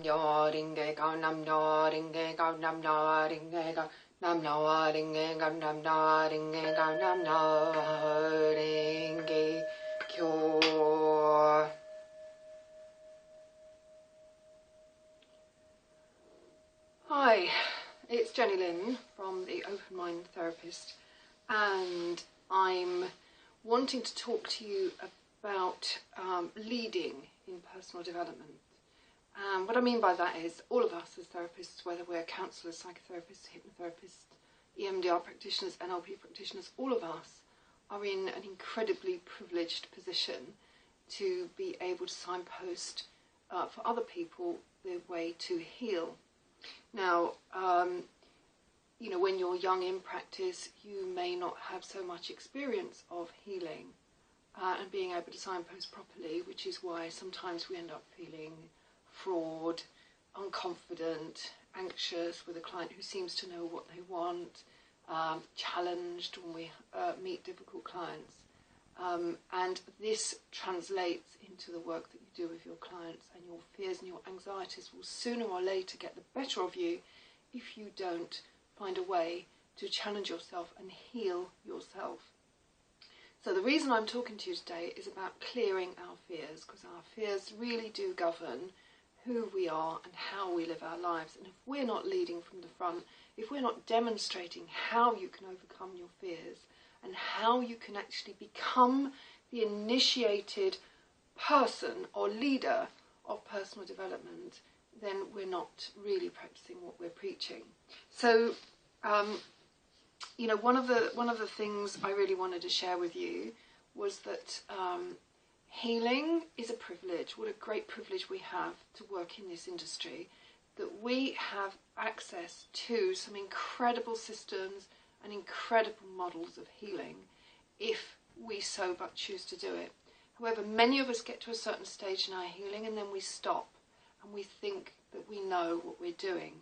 nyo ring a go nam nyo ring a go nam nyo ring a go nam nyo ring a go nam nyo ring a go nam nyo ring a kyo. Hi, it's Jenny Lynn from the Open Mind Therapist, and I'm wanting to talk to you about leading in personal development. And what I mean by that is all of us as therapists, whether we're counsellors, psychotherapists, hypnotherapists, EMDR practitioners, NLP practitioners, all of us are in an incredibly privileged position to be able to signpost for other people the way to heal. Now, you know, when you're young in practice, you may not have so much experience of healing and being able to signpost properly, which is why sometimes we end up feeling fraud, unconfident, anxious with a client who seems to know what they want, challenged when we meet difficult clients. And this translates into the work that you do with your clients, and your fears and your anxieties will sooner or later get the better of you if you don't find a way to challenge yourself and heal yourself. So the reason I'm talking to you today is about clearing our fears, because our fears really do govern who we are and how we live our lives. And if we're not leading from the front, if we're not demonstrating how you can overcome your fears and how you can actually become the initiated person or leader of personal development, then we're not really practicing what we're preaching. So, you know, one of the things I really wanted to share with you was that healing is a privilege. What a great privilege we have to work in this industry, that we have access to some incredible systems and incredible models of healing if we so but choose to do it. However, many of us get to a certain stage in our healing and then we stop and we think that we know what we're doing.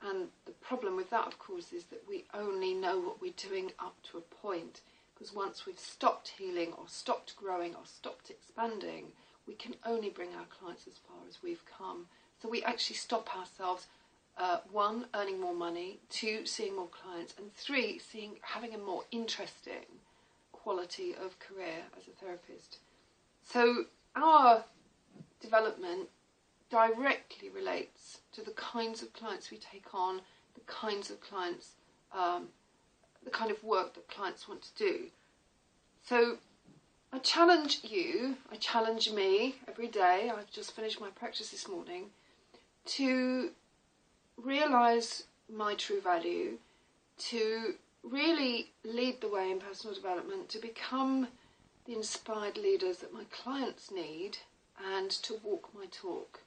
And the problem with that, of course, is that we only know what we're doing up to a point. Because once we've stopped healing or stopped growing or stopped expanding, we can only bring our clients as far as we've come. So we actually stop ourselves, one, earning more money, two, seeing more clients, and three, having a more interesting quality of career as a therapist. So our development directly relates to the kinds of clients we take on, the kinds of clients, the kind of work that clients want to do. So I challenge you, I challenge me every day, I've just finished my practice this morning, to realise my true value, to really lead the way in personal development, to become the inspired leaders that my clients need, and to walk my talk.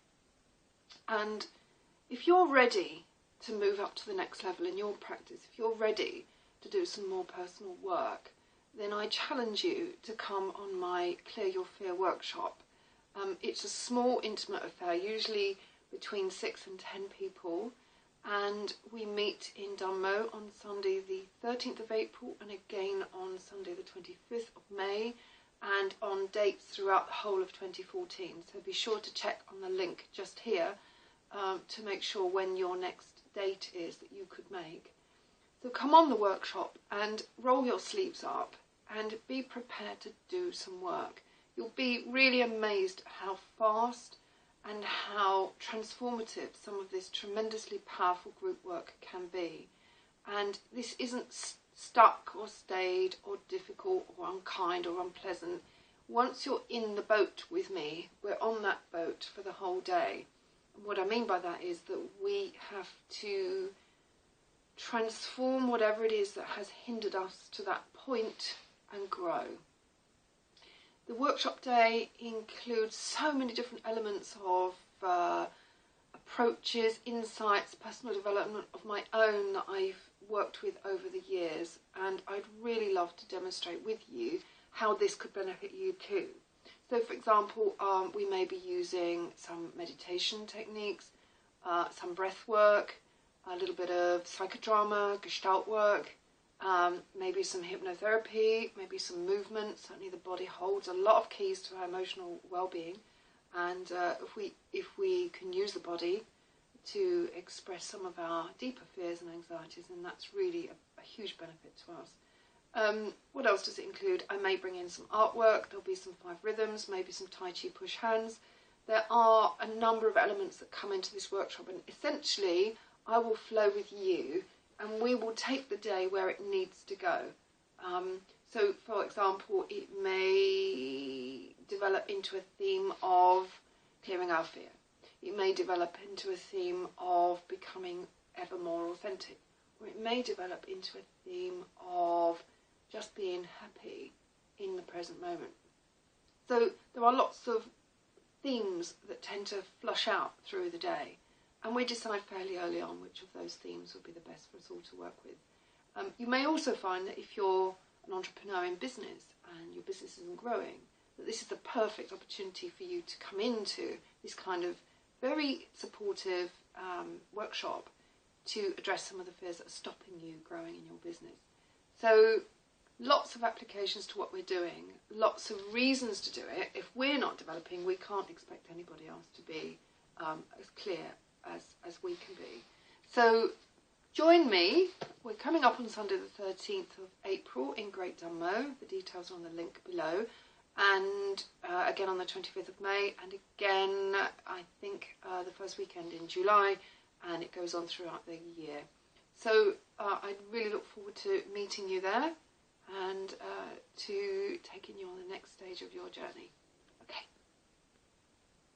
And if you're ready to move up to the next level in your practice, if you're ready to do some more personal work, then I challenge you to come on my Clear Your Fear workshop. It's a small, intimate affair, usually between 6 and 10 people, and we meet in Dunmow on Sunday the 13th of April and again on Sunday the 25th of May, and on dates throughout the whole of 2014. So be sure to check on the link just here to make sure when your next date is that you could make. So come on the workshop and roll your sleeves up and be prepared to do some work. You'll be really amazed at how fast and how transformative some of this tremendously powerful group work can be. And this isn't stuck or stayed or difficult or unkind or unpleasant. Once you're in the boat with me, we're on that boat for the whole day. And what I mean by that is that we have to transform whatever it is that has hindered us to that point and grow. The workshop day includes so many different elements of approaches, insights, personal development of my own that I've worked with over the years, and I'd really love to demonstrate with you how this could benefit you too. So for example, we may be using some meditation techniques, some breath work, a little bit of psychodrama, gestalt work, maybe some hypnotherapy, maybe some movement. Certainly the body holds a lot of keys to our emotional well-being, and if we can use the body to express some of our deeper fears and anxieties, and that's really a huge benefit to us. What else does it include? I may bring in some artwork, there'll be some 5 rhythms, maybe some Tai Chi push hands. There are a number of elements that come into this workshop, and essentially I will flow with you and we will take the day where it needs to go. So for example, it may develop into a theme of clearing our fear. It may develop into a theme of becoming ever more authentic, or it may develop into a theme of just being happy in the present moment. So there are lots of themes that tend to flush out through the day, and we decide fairly early on which of those themes would be the best for us all to work with. You may also find that if you're an entrepreneur in business and your business isn't growing, that this is the perfect opportunity for you to come into this kind of very supportive workshop to address some of the fears that are stopping you growing in your business. So lots of applications to what we're doing, lots of reasons to do it. If we're not developing, we can't expect anybody else to be as clear as we can be. So join me. We're coming up on Sunday the 13th of April in Great Dunmow. The details are on the link below. And again on the 25th of May, and again I think the first weekend in July, and it goes on throughout the year. So I really look forward to meeting you there and to taking you on the next stage of your journey.